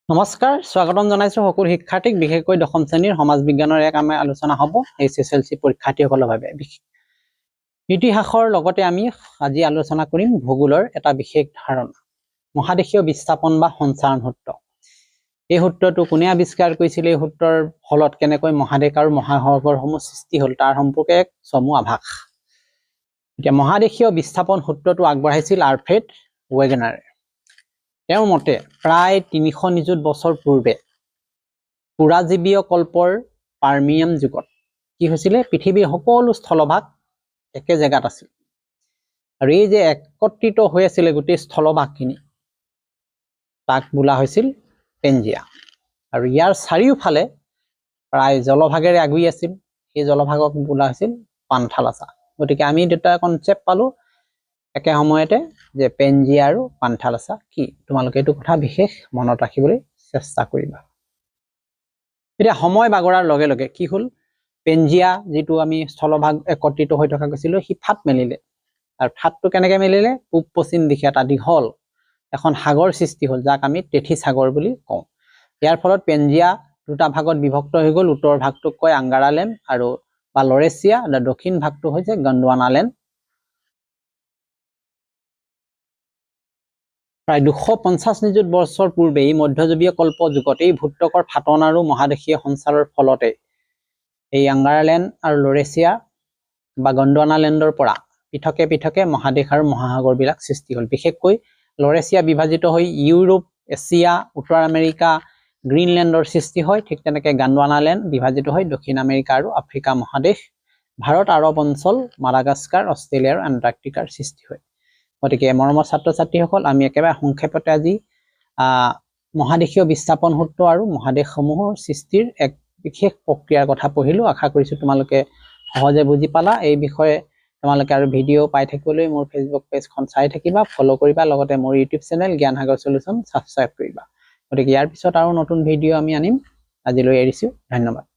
নমস্কাৰ, স্বাগতম জনাইছো সকলো শিক্ষাৰ্থীক, বিশেষকৈ দশম শ্ৰেণীৰ সমাজ বিজ্ঞানৰ এক আমাৰ আলোচনা হ'ব HSLC পৰীক্ষাৰ্থীসকলৰ বাবে। ইতিহাসৰ লগতে আমি আজি আলোচনা কৰিম ভূগোলৰ এটা বিশেষ ধাৰণা, মহাদেশীয় বিস্থাপন বা সঞ্চাৰণ সূত্ৰ। এই সূত্ৰটো কোনে আৱিষ্কাৰ কৰিছিল, এই সূত্ৰৰ ফলত কেনেকৈ মহাদেশ আৰু মহাসাগৰসমূহ সৃষ্টি হ'ল তাৰ সম্পৰ্কে এক চমু আভাস। এতিয়া মহাদেশীয় বিস্থাপন সূত্ৰটো আগবঢ়াইছিল আলফ্ৰেড ৱেগনাৰে। তেওঁৰ মতে প্ৰায় ৩০০ নিযুত বছৰ পূৰ্বে পুৰাজীৱীয় কল্পৰ পাৰ্মিয়াম যুগত কি হৈছিলে, পৃথিৱীৰ সকলো স্থলভাগ একে জেগাত আছিল আৰু এই যে একত্ৰিত হৈ আছিলে গোটেই স্থলভাগখিনি, তাক বোলা হৈছিল পেনজিয়া। আৰু ইয়াৰ চাৰিওফালে প্ৰায় জলভাগেৰে আগুৰি আছিল, সেই জলভাগক বোলা হৈছিল পান্থালাছা। গতিকে আমি দুটা কনচেপ্ট পালো একে সময়তে যে পেনজিয়া আৰু পান্থালাছা কি, তোমালোকে এইটো কথা বিশেষ মনত ৰাখিবলৈ চেষ্টা কৰিবা। এতিয়া সময় বাগৰাৰ লগে লগে কি হ'ল, পেনজিয়া যিটো আমি স্থলভাগ একত্ৰিত হৈ থকা কৈছিলো, সি ফাট মেলিলে। আৰু ফাটটো কেনেকে মেলিলে, পূব পশ্চিম দিশে এটা দীঘল এখন সাগৰ সৃষ্টি হ'ল, যাক আমি তেথি সাগৰ বুলি কওঁ। ইয়াৰ ফলত পেনজিয়া দুটা ভাগত বিভক্ত হৈ গ'ল। উত্তৰ ভাগটোক কয় আংগাৰালেণ্ড আৰু বা লৰেছিয়া, আৰু দক্ষিণ ভাগটো হৈছে গণ্ডৱানালেণ্ড। প্ৰায় ২৫০ নিযুত বছৰ পূৰ্বে এই মধ্যযুগীয় কল্প যুগত এই ভূত্বকৰ ফাটন আৰু মহাদেশীয় সঞ্চাৰৰ ফলতে এই আংগাৰালেণ্ড আৰু লৰেছিয়া বা গণ্ডৱানালেণ্ডৰ পৰা পৃথকে পৃথকে মহাদেশ আৰু মহাসাগৰবিলাক সৃষ্টি হ'ল। বিশেষকৈ লৰেছিয়া বিভাজিত হৈ ইউৰোপ, এছিয়া, উত্তৰ আমেৰিকা, গ্ৰীণলেণ্ডৰ সৃষ্টি হয়। ঠিক তেনেকে গণ্ডৱানালেণ্ড বিভাজিত হৈ দক্ষিণ আমেৰিকা আৰু আফ্ৰিকা মহাদেশ, ভাৰত, আৰৱ অঞ্চল, মাডাগাস্কাৰ, অষ্ট্ৰেলিয়া আৰু এণ্টাৰ্কটিকাৰ সৃষ্টি হয়। গতিকে মৰমৰ ছাত্ৰ ছাত্ৰীসকল, আমি একেবাৰে সংক্ষেপতে আজি মহাদেশীয় বিস্থাপন সূত্ৰ আৰু মহাদেশসমূহৰ সৃষ্টিৰ এক বিশেষ প্ৰক্ৰিয়াৰ কথা পঢ়িলো। আশা কৰিছো তোমালোকে সহজে বুজি পালা। এই বিষয়ে তোমালোকে আৰু ভিডিঅ' পাই থাকিবলৈ মোৰ ফেচবুক পেজখন চাই থাকিবা, ফ'ল' কৰিবা, লগতে মোৰ ইউটিউব চেনেল জ্ঞান সাগৰ সলিউশ্যন ছাবস্ক্ৰাইব কৰিবা। গতিকে ইয়াৰ পিছত আৰু নতুন ভিডিঅ' আমি আনিম। আজিলৈ এৰিছো, ধন্যবাদ।